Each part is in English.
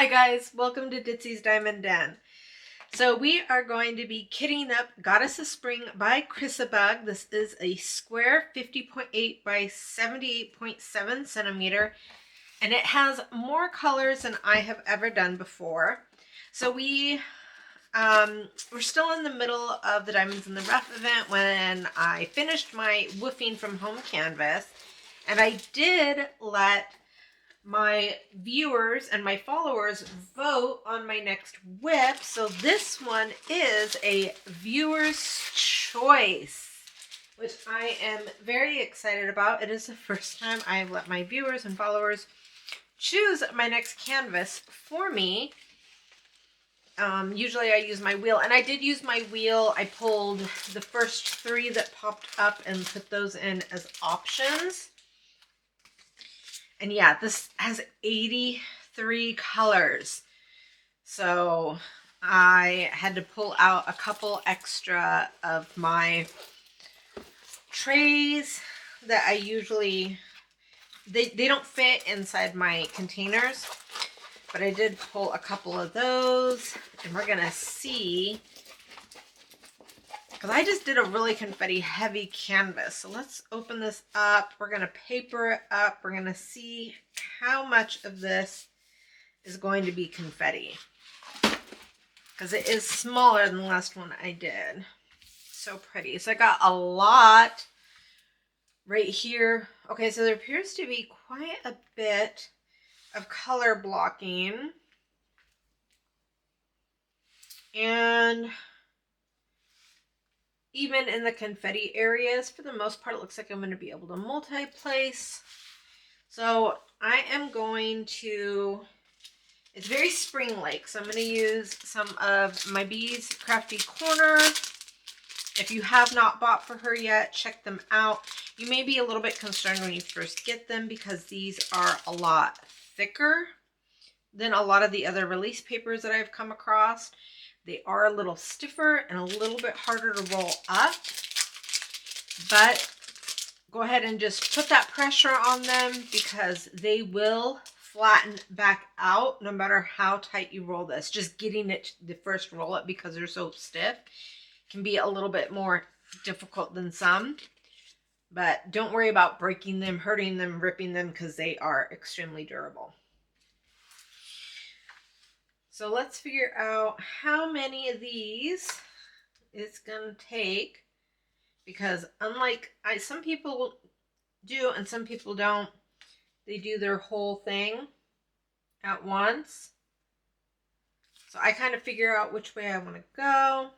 Hi guys, welcome to Ditzys Diamond Den. So we are going to be kitting up Goddess of Spring by ChrissaBug. This is a square 50.8 by 78.7 centimeter, and it has more colors than I have ever done before. So we're still in the middle of the Diamonds in the Rough event when I finished my woofing from home canvas, and I did let my viewers and my followers vote on my next whip. So this one is a viewer's choice, which I am very excited about. It is the first time I've let my viewers and followers choose my next canvas for me. Usually I use my wheel, and I did use my wheel. I pulled the first 3 that popped up and put those in as options. And yeah, this has 83 colors. So I had to pull out a couple extra of my trays that I usually, they don't fit inside my containers, but I did pull a couple of those, and we're gonna see, because I just did a really confetti heavy canvas. So let's open this up. We're going to paper it up. We're going to see how much of this is going to be confetti, because it is smaller than the last one I did. So pretty. So I got a lot right here. Okay, so there appears to be quite a bit of color blocking. And even in the confetti areas, for the most part, it looks like I'm going to be able to multi-place. So I am going to, it's very spring-like, so I'm going to use some of my Bee's Crafty Corner. If you have not bought for her yet, check them out. You may be a little bit concerned when you first get them because these are a lot thicker than a lot of the other release papers that I've come across. They are a little stiffer and a little bit harder to roll up, but go ahead and just put that pressure on them because they will flatten back out no matter how tight you roll this. Just getting it the first roll up, because they're so stiff, can be a little bit more difficult than some, but don't worry about breaking them, hurting them, ripping them, because they are extremely durable. So let's figure out how many of these it's going to take, because unlike some people do and some people don't, they do their whole thing at once. So I kind of figure out which way I want to go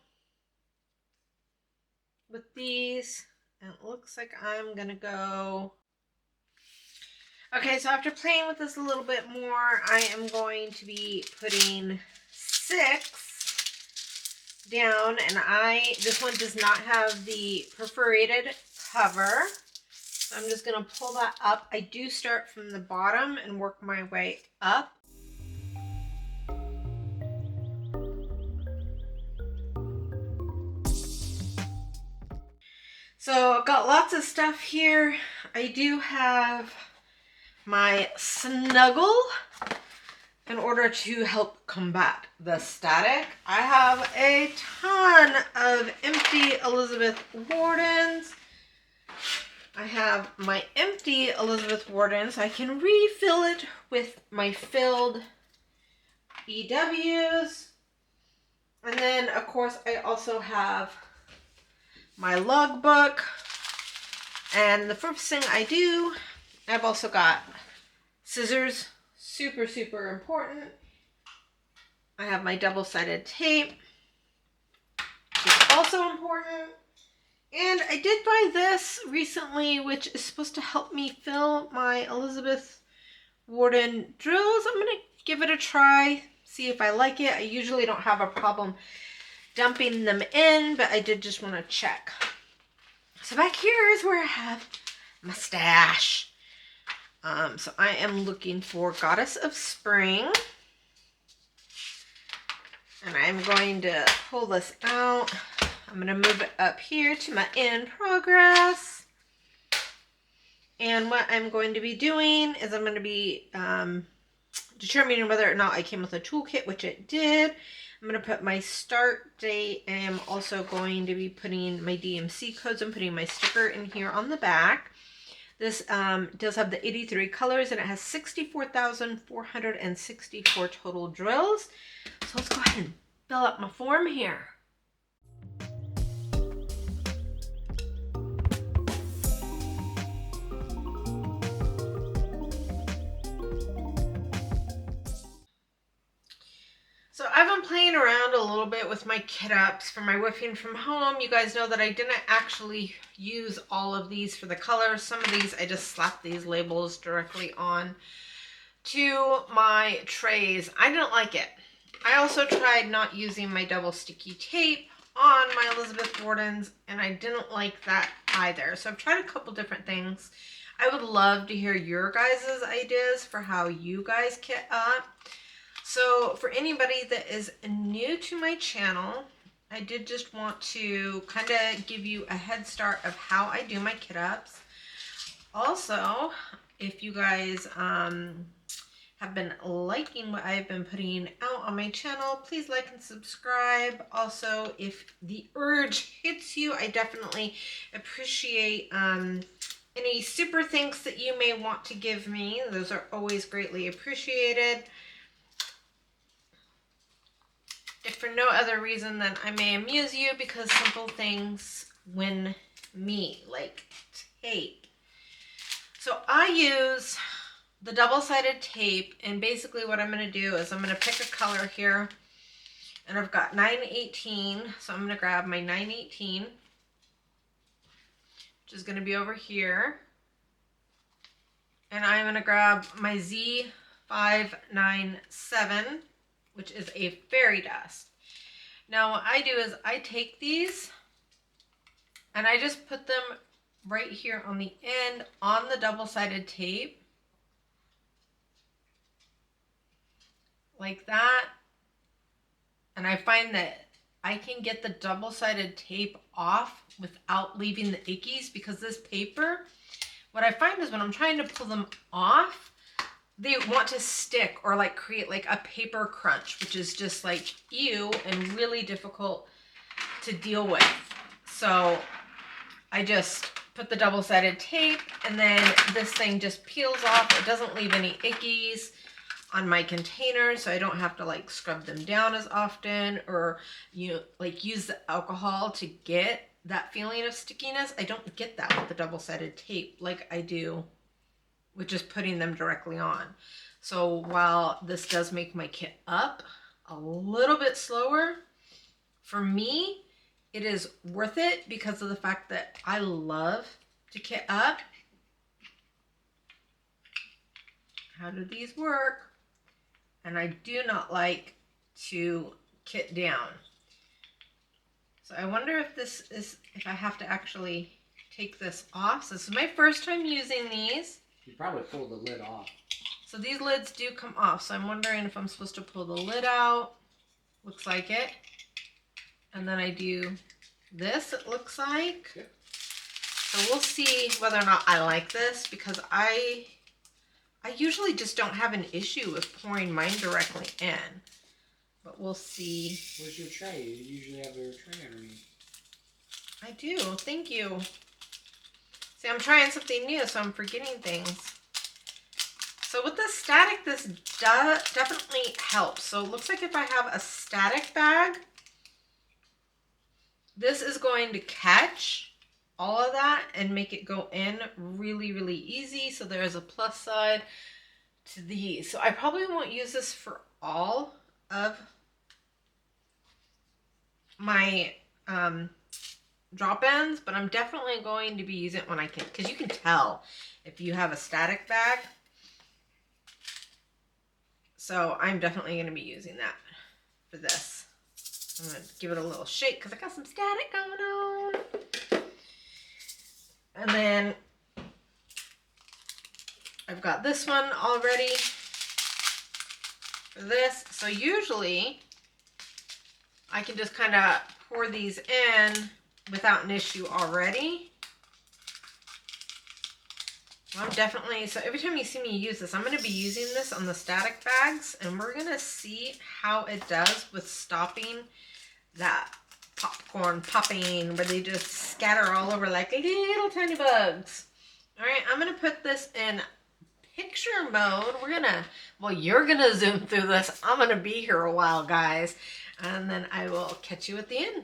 with these, and it looks like I'm going to go. Okay, so after playing with this a little bit more, I am going to be putting 6 down, and this one does not have the perforated cover, so I'm just going to pull that up. I do start from the bottom and work my way up. So I've got lots of stuff here. I do have my snuggle in order to help combat the static. I have a ton of empty Elizabeth Wardens. I have my empty Elizabeth Wardens. I can refill it with my filled EWs. And then, of course, I also have my logbook. And the first thing I do, I've also got scissors, super, super important. I have my double-sided tape, which is also important. And I did buy this recently, which is supposed to help me fill my Elizabeth Warden drills. I'm going to give it a try, see if I like it. I usually don't have a problem dumping them in, but I did just want to check. So back here is where I have my stash. So I am looking for Goddess of Spring. And I'm going to pull this out. I'm going to move it up here to my in progress. And what I'm going to be doing is I'm going to be determining whether or not I came with a toolkit, which it did. I'm going to put my start date, and I'm also going to be putting my DMC codes and putting my sticker in here on the back. This does have the 83 colors, and it has 64,464 total drills. So let's go ahead and fill up my form here. So I've been playing around a little bit with my kit ups for my whiffing from home. You guys know that I didn't actually use all of these for the colors. Some of these I just slapped these labels directly on to my trays. I didn't like it. I also tried not using my double sticky tape on my Elizabeth Gordons, and I didn't like that either. So I've tried a couple different things. I would love to hear your guys' ideas for how you guys kit up. So for anybody that is new to my channel, I did just want to kind of give you a head start of how I do my kit ups. Also, if you guys have been liking what I've been putting out on my channel, please like and subscribe. Also, if the urge hits you, I definitely appreciate any super thanks that you may want to give me. Those are always greatly appreciated. If for no other reason than I may amuse you, because simple things win me, like tape. So I use the double-sided tape, and basically what I'm going to do is I'm going to pick a color here, and I've got 918, so I'm going to grab my 918, which is going to be over here, and I'm going to grab my Z597, which is a fairy dust. Now what I do is I take these and I just put them right here on the end on the double-sided tape, like that. And I find that I can get the double-sided tape off without leaving the ickies, because this paper, what I find is when I'm trying to pull them off, they want to stick or like create like a paper crunch, which is just like ew and really difficult to deal with. So I just put the double-sided tape, and then this thing just peels off. It doesn't leave any ickies on my containers, so I don't have to like scrub them down as often, or like use the alcohol to get that feeling of stickiness. I don't get that with the double-sided tape like I do with just putting them directly on. So while this does make my kit up a little bit slower, for me, it is worth it because of the fact that I love to kit up. How do these work? And I do not like to kit down. So I wonder if if I have to actually take this off. So this is my first time using these. You probably pull the lid off. So these lids do come off. So I'm wondering if I'm supposed to pull the lid out. Looks like it. And then I do this, it looks like. Yep. So we'll see whether or not I like this, because I usually just don't have an issue with pouring mine directly in. But we'll see. Where's your tray? You usually have your tray underneath. I do. Thank you. See, I'm trying something new, so I'm forgetting things. So with the static, this definitely helps. So it looks like if I have a static bag, this is going to catch all of that and make it go in really, really easy. So there is a plus side to these. So I probably won't use this for all of my drop-ins, but I'm definitely going to be using it when I can, because you can tell if you have a static bag. So I'm definitely going to be using that for this. I'm going to give it a little shake because I got some static going on. And then I've got this one already for this. So usually I can just kind of pour these in without an issue already. I'm definitely, so every time you see me use this, I'm going to be using this on the static bags, and we're going to see how it does with stopping that popcorn popping where they just scatter all over like little tiny bugs. All right, I'm going to put this in picture mode. We're going to, well, you're going to zoom through this. I'm going to be here a while, guys, and then I will catch you at the end.